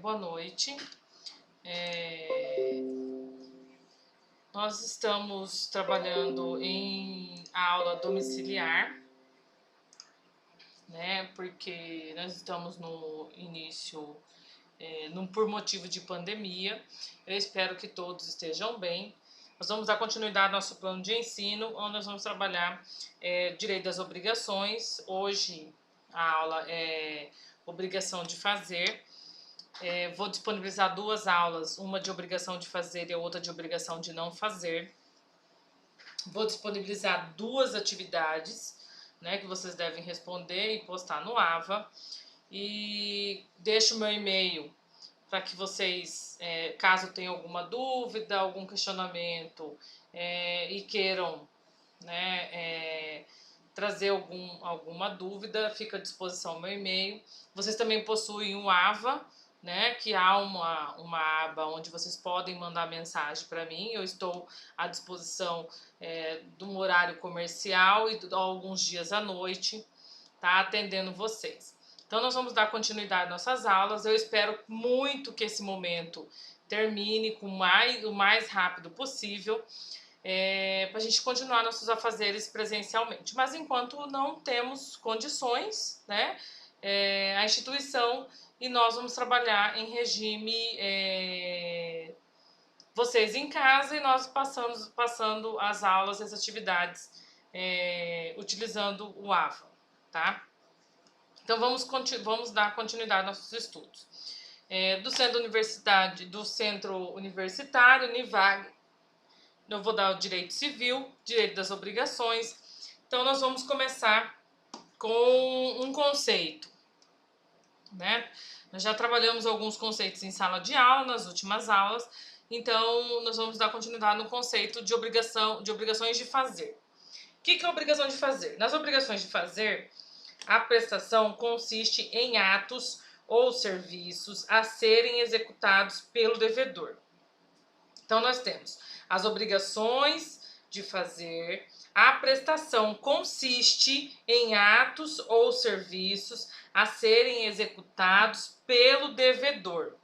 Boa noite. É, Nós estamos trabalhando em aula domiciliar, né? Porque nós estamos no início, por motivo de pandemia. Eu espero que todos estejam bem. Nós vamos dar continuidade ao nosso plano de ensino, onde nós vamos trabalhar direito das obrigações. Hoje a aula é obrigação de fazer. Vou disponibilizar duas aulas, uma de obrigação de fazer e a outra de obrigação de não fazer. Vou disponibilizar duas atividades, né, que vocês devem responder e postar no AVA. E deixo o meu e-mail para que vocês, caso tenham alguma dúvida, algum questionamento e queiram, né, trazer alguma dúvida, fica à disposição o meu e-mail. Vocês também possuem um AVA, né, que há uma aba onde vocês podem mandar mensagem para mim. Eu estou à disposição de um horário comercial e alguns dias à noite, tá, atendendo vocês. Então nós vamos dar continuidade às nossas aulas. Eu espero muito que esse momento termine o mais rápido possível, para a gente continuar nossos afazeres presencialmente. Mas enquanto não temos condições, né, a instituição e nós vamos trabalhar em regime vocês em casa e nós passando as aulas, as atividades, utilizando o AVA, tá? Então vamos dar continuidade aos nossos estudos. Do Centro Universitário, Univag, eu vou dar o direito civil, direito das obrigações. Então nós vamos começar com um conceito, né? Nós já trabalhamos alguns conceitos em sala de aula, nas últimas aulas, então nós vamos dar continuidade no conceito de obrigações de fazer. O que é a obrigação de fazer? Nas obrigações de fazer, a prestação consiste em atos ou serviços a serem executados pelo devedor. Então nós temos as obrigações de fazer. A prestação consiste em atos ou serviços a serem executados pelo devedor.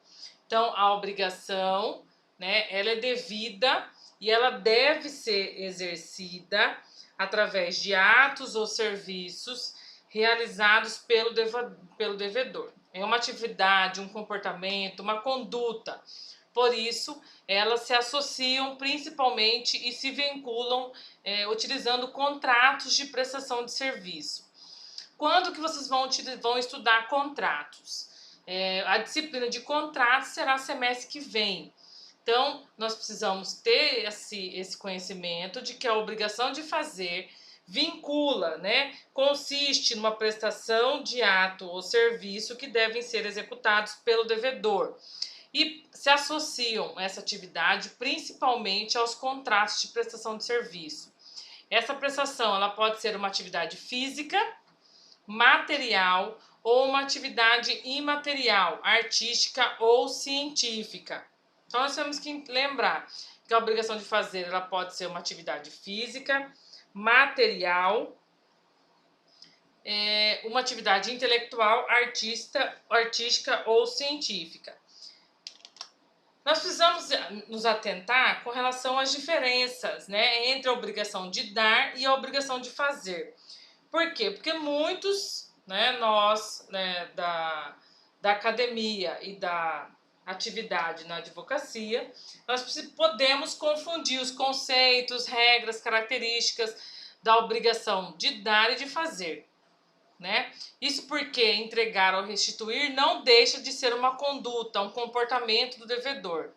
Então, a obrigação, né, ela é devida e ela deve ser exercida através de atos ou serviços realizados pelo devedor. É uma atividade, um comportamento, uma conduta. Por isso, elas se associam principalmente e se vinculam utilizando contratos de prestação de serviço. Quando que vocês vão estudar contratos? A disciplina de contratos será semestre que vem. Então, nós precisamos ter esse conhecimento de que a obrigação de fazer vincula, né, consiste numa prestação de ato ou serviço que devem ser executados pelo devedor. E se associam essa atividade principalmente aos contratos de prestação de serviço. Essa prestação ela pode ser uma atividade física, material ou uma atividade imaterial, artística ou científica. Então nós temos que lembrar que a obrigação de fazer ela pode ser uma atividade física, material, uma atividade intelectual, artística ou científica. Nós precisamos nos atentar com relação às diferenças, né, entre a obrigação de dar e a obrigação de fazer. Por quê? Porque muitos, né, nós, né, da academia e da atividade na advocacia, nós podemos confundir os conceitos, regras, características da obrigação de dar e de fazer. Né? Isso porque entregar ou restituir não deixa de ser uma conduta, um comportamento do devedor.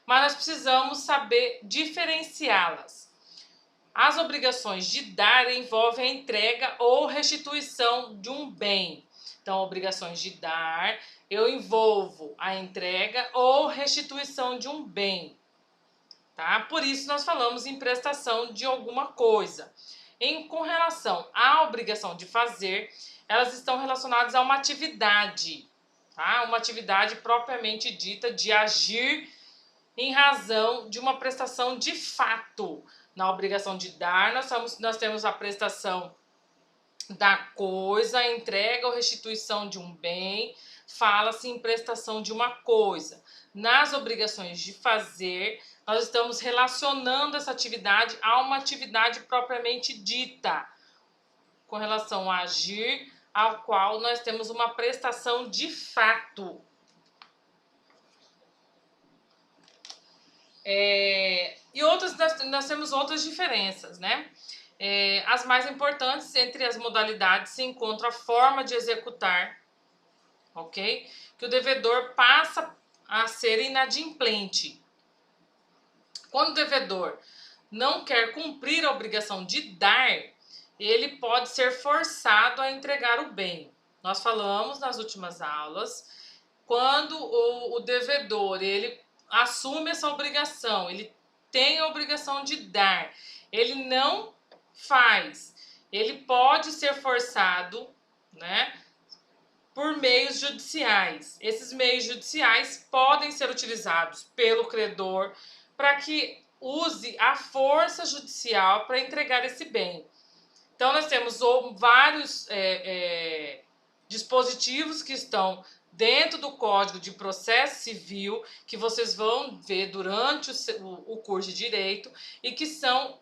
Mas nós precisamos saber diferenciá-las. As obrigações de dar envolvem a entrega ou restituição de um bem. Então, obrigações de dar, eu envolvo a entrega ou restituição de um bem. Tá? Por isso, nós falamos em prestação de alguma coisa. Com relação à obrigação de fazer, elas estão relacionadas a uma atividade, tá? Uma atividade propriamente dita de agir em razão de uma prestação de fato. Na obrigação de dar, nós temos a prestação da coisa, entrega ou restituição de um bem, fala-se em prestação de uma coisa. Nas obrigações de fazer, nós estamos relacionando essa atividade a uma atividade propriamente dita, com relação a agir, ao qual nós temos uma prestação de fato. E outras, nós temos outras diferenças, né? As mais importantes entre as modalidades se encontra a forma de executar, ok? Que o devedor passa a ser inadimplente. Quando o devedor não quer cumprir a obrigação de dar, ele pode ser forçado a entregar o bem. Nós falamos nas últimas aulas, quando o devedor ele assume essa obrigação, ele tem a obrigação de dar, ele não faz, ele pode ser forçado, né, por meios judiciais. Esses meios judiciais podem ser utilizados pelo credor para que use a força judicial para entregar esse bem. Então, nós temos vários dispositivos que estão dentro do Código de Processo Civil, que vocês vão ver durante o curso de Direito, e que são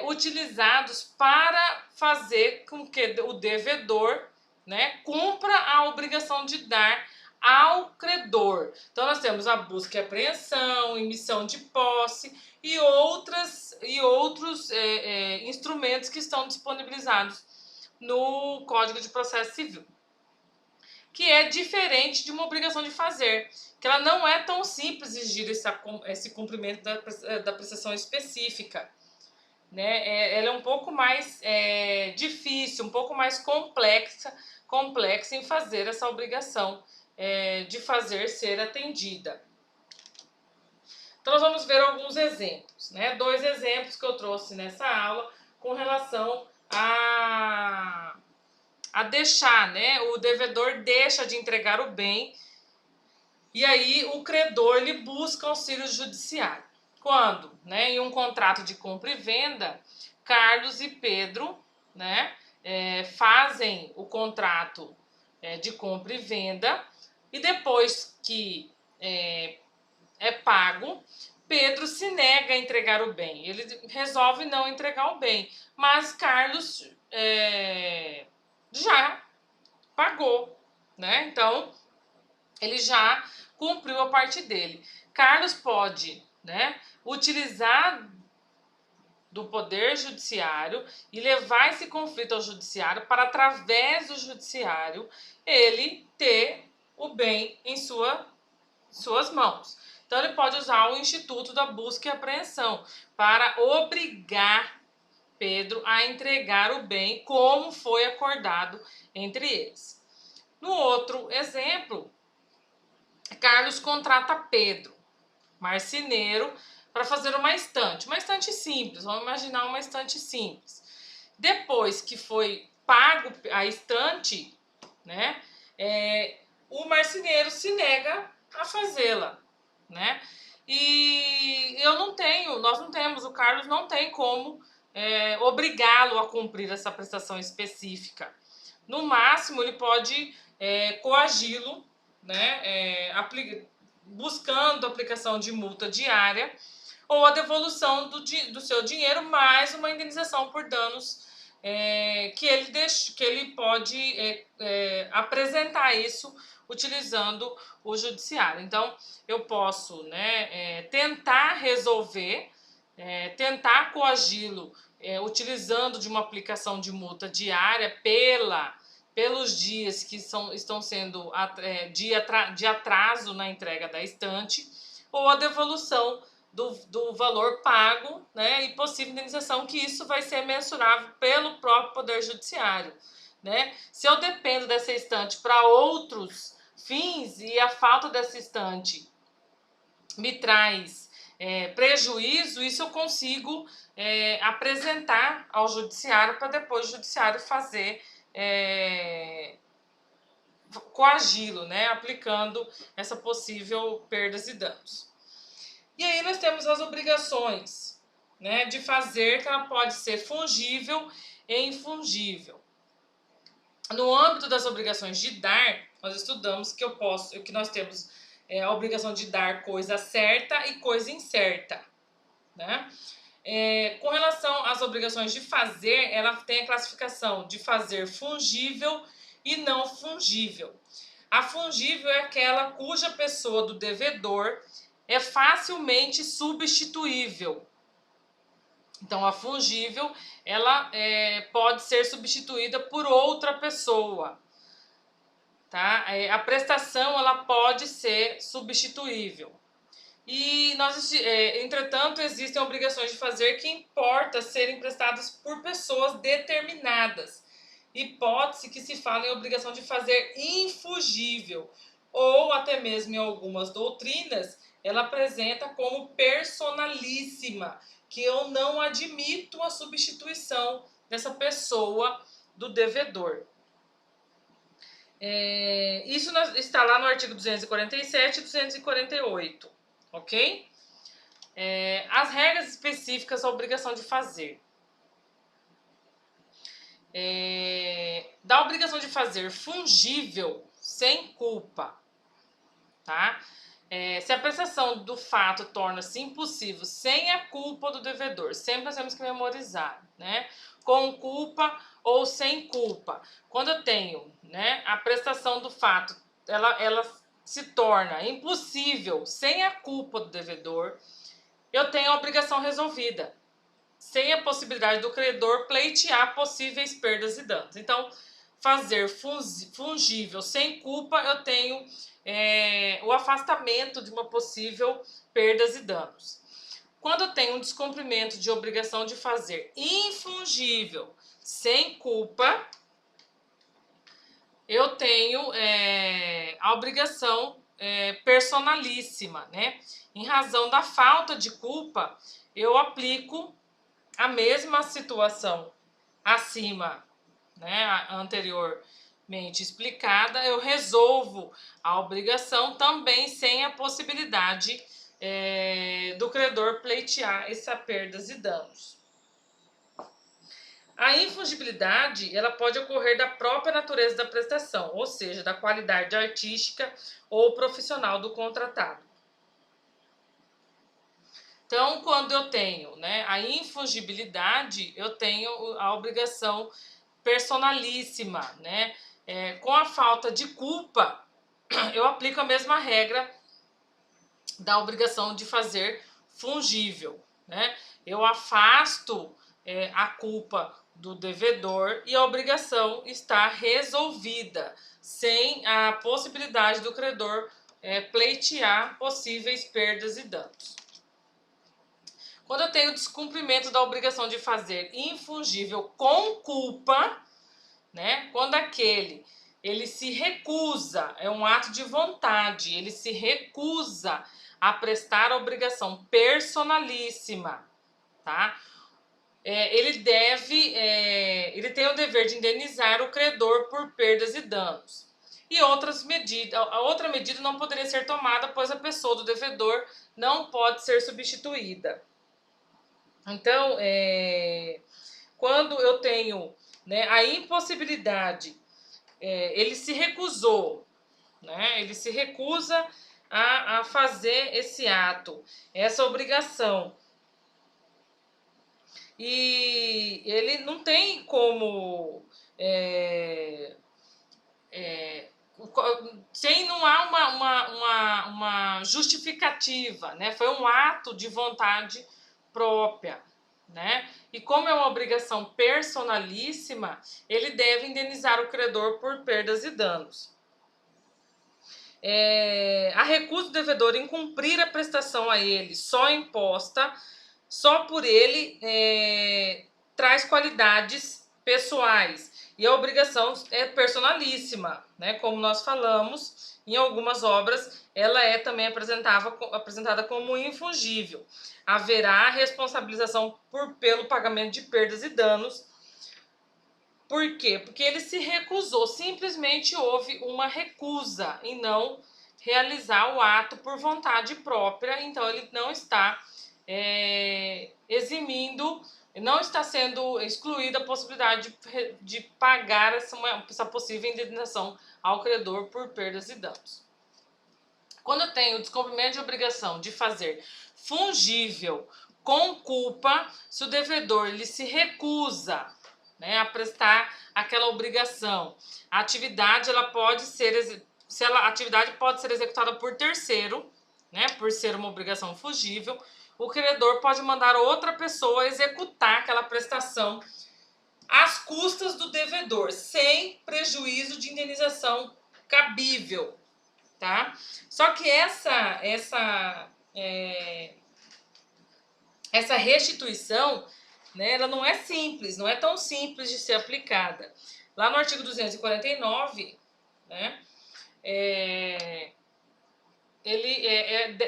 utilizados para fazer com que o devedor, né, cumpra a obrigação de dar ao credor. Então, nós temos a busca e apreensão, emissão de posse e outros instrumentos que estão disponibilizados no Código de Processo Civil, que é diferente de uma obrigação de fazer, que ela não é tão simples exigir esse cumprimento da prestação específica, né? Ela é um pouco mais difícil, um pouco mais complexa em fazer essa obrigação de fazer ser atendida. Então, nós vamos ver alguns exemplos, né? 2 exemplos que eu trouxe nessa aula com relação a deixar, né? O devedor deixa de entregar o bem e aí o credor ele busca auxílio judiciário. Quando, né, em um contrato de compra e venda, Carlos e Pedro, né, fazem o contrato de compra e venda e depois que é pago, Pedro se nega a entregar o bem. Ele resolve não entregar o bem, mas Carlos já pagou, né? Então, ele já cumpriu a parte dele. Carlos pode, né, utilizar do poder judiciário e levar esse conflito ao judiciário para, através do judiciário, ele ter o bem em suas mãos. Então, ele pode usar o Instituto da Busca e Apreensão para obrigar Pedro a entregar o bem como foi acordado entre eles. No outro exemplo, Carlos contrata Pedro, marceneiro, para fazer uma estante simples, vamos imaginar uma estante simples. Depois que foi pago a estante, né, o marceneiro se nega a fazê-la, né? E nós não temos, o Carlos não tem como obrigá-lo a cumprir essa prestação específica. No máximo, ele pode coagi-lo, né, buscando a aplicação de multa diária ou a devolução do seu dinheiro mais uma indenização por danos que ele pode apresentar isso utilizando o judiciário. Então, eu posso, né, tentar resolver, tentar coagi-lo utilizando de uma aplicação de multa diária pelos dias que estão sendo de atraso na entrega da estante, ou a devolução do valor pago, né, e possível indenização, que isso vai ser mensurável pelo próprio Poder Judiciário, né? Se eu dependo dessa estante para outros fins e a falta dessa estante me traz prejuízo, isso eu consigo apresentar ao Judiciário para depois o Judiciário fazer coagi-lo, né, aplicando essa possível perdas e danos. E aí nós temos as obrigações, né, de fazer, que ela pode ser fungível e infungível. No âmbito das obrigações de dar, nós estudamos que nós temos a obrigação de dar coisa certa e coisa incerta, né? Com relação às obrigações de fazer, ela tem a classificação de fazer fungível e não fungível. A fungível é aquela cuja pessoa do devedor é facilmente substituível. Então, a fungível, ela pode ser substituída por outra pessoa, tá? A prestação, ela pode ser substituível. E entretanto, existem obrigações de fazer que importa serem prestadas por pessoas determinadas. Hipótese que se fala em obrigação de fazer infugível, ou até mesmo em algumas doutrinas, ela apresenta como personalíssima, que eu não admito a substituição dessa pessoa do devedor. Isso está lá no artigo 247 e 248, ok? As regras específicas da obrigação de fazer. Da obrigação de fazer fungível sem culpa, tá? Se a prestação do fato torna-se impossível sem a culpa do devedor, sempre nós temos que memorizar, né? Com culpa ou sem culpa. Quando eu tenho, né, a prestação do fato, ela se torna impossível sem a culpa do devedor, eu tenho a obrigação resolvida, sem a possibilidade do credor pleitear possíveis perdas e danos. Então, fazer fungível sem culpa, eu tenho o afastamento de uma possível perdas e danos. Quando eu tenho um descumprimento de obrigação de fazer infungível sem culpa, eu tenho a obrigação personalíssima, né? Em razão da falta de culpa, eu aplico a mesma situação acima, né, anteriormente explicada, eu resolvo a obrigação também sem a possibilidade do credor pleitear essa perdas e danos. A infungibilidade, ela pode ocorrer da própria natureza da prestação, ou seja, da qualidade artística ou profissional do contratado. Então, quando eu tenho, né, a infungibilidade, eu tenho a obrigação personalíssima, né? Com a falta de culpa, eu aplico a mesma regra da obrigação de fazer fungível, né? Eu afasto a culpa do devedor e a obrigação está resolvida, sem a possibilidade do credor pleitear possíveis perdas e danos. Quando eu tenho descumprimento da obrigação de fazer infungível com culpa, né? Quando ele se recusa, é um ato de vontade, ele se recusa a prestar a obrigação personalíssima, tá? Ele tem o dever de indenizar o credor por perdas e danos. E outra medida não poderia ser tomada, pois a pessoa do devedor não pode ser substituída. Então, quando eu tenho, né, a impossibilidade, ele se recusou, né, ele se recusa a fazer esse ato, essa obrigação. E ele não tem como... não há uma justificativa, né? Foi um ato de vontade própria, né? E como é uma obrigação personalíssima, ele deve indenizar o credor por perdas e danos. A recusa do devedor em cumprir a prestação a ele só imposta, só por ele, traz qualidades pessoais. E a obrigação é personalíssima, né? Como nós falamos, em algumas obras, ela é também apresentada como infungível. Haverá responsabilização pelo pagamento de perdas e danos. Por quê? Porque ele se recusou, simplesmente houve uma recusa em não realizar o ato por vontade própria, então ele não está eximindo não está sendo excluída a possibilidade de pagar essa possível indenização ao credor por perdas e danos. Quando eu tenho o descumprimento de obrigação de fazer fungível com culpa, se o devedor ele se recusa, né, a prestar aquela obrigação, a atividade ela pode ser, a atividade pode ser executada por terceiro, né, por ser uma obrigação fungível, o credor pode mandar outra pessoa executar aquela prestação às custas do devedor, sem prejuízo de indenização cabível, tá? Só que essa restituição, né, ela não é simples, não é tão simples de ser aplicada. Lá no artigo 249, né,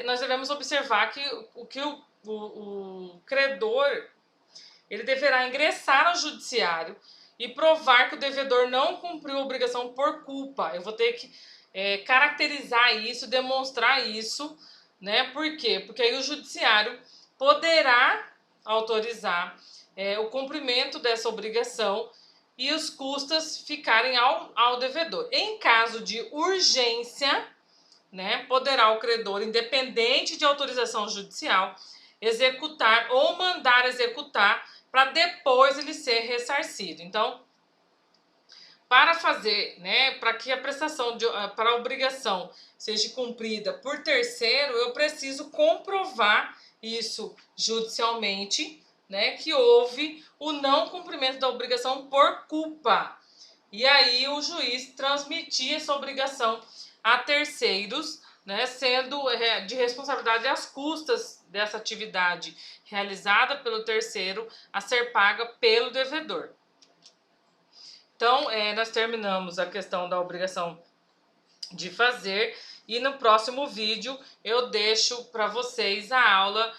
nós devemos observar que o credor ele deverá ingressar ao judiciário e provar que o devedor não cumpriu a obrigação por culpa. Eu vou ter que caracterizar isso, demonstrar isso, né? Por quê? Porque aí o judiciário poderá autorizar o cumprimento dessa obrigação e os custos ficarem ao devedor. Em caso de urgência, né, poderá o credor, independente de autorização judicial, executar ou mandar executar para depois ele ser ressarcido. Então, para fazer, né, para que a prestação para a obrigação seja cumprida por terceiro, eu preciso comprovar isso judicialmente, né, que houve o não cumprimento da obrigação por culpa. E aí o juiz transmitir essa obrigação a terceiros, né, sendo de responsabilidade as custas dessa atividade realizada pelo terceiro a ser paga pelo devedor. Então, nós terminamos a questão da obrigação de fazer e no próximo vídeo eu deixo para vocês a aula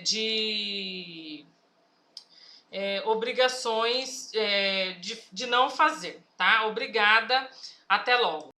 de obrigações de não fazer, tá? Obrigada, até logo.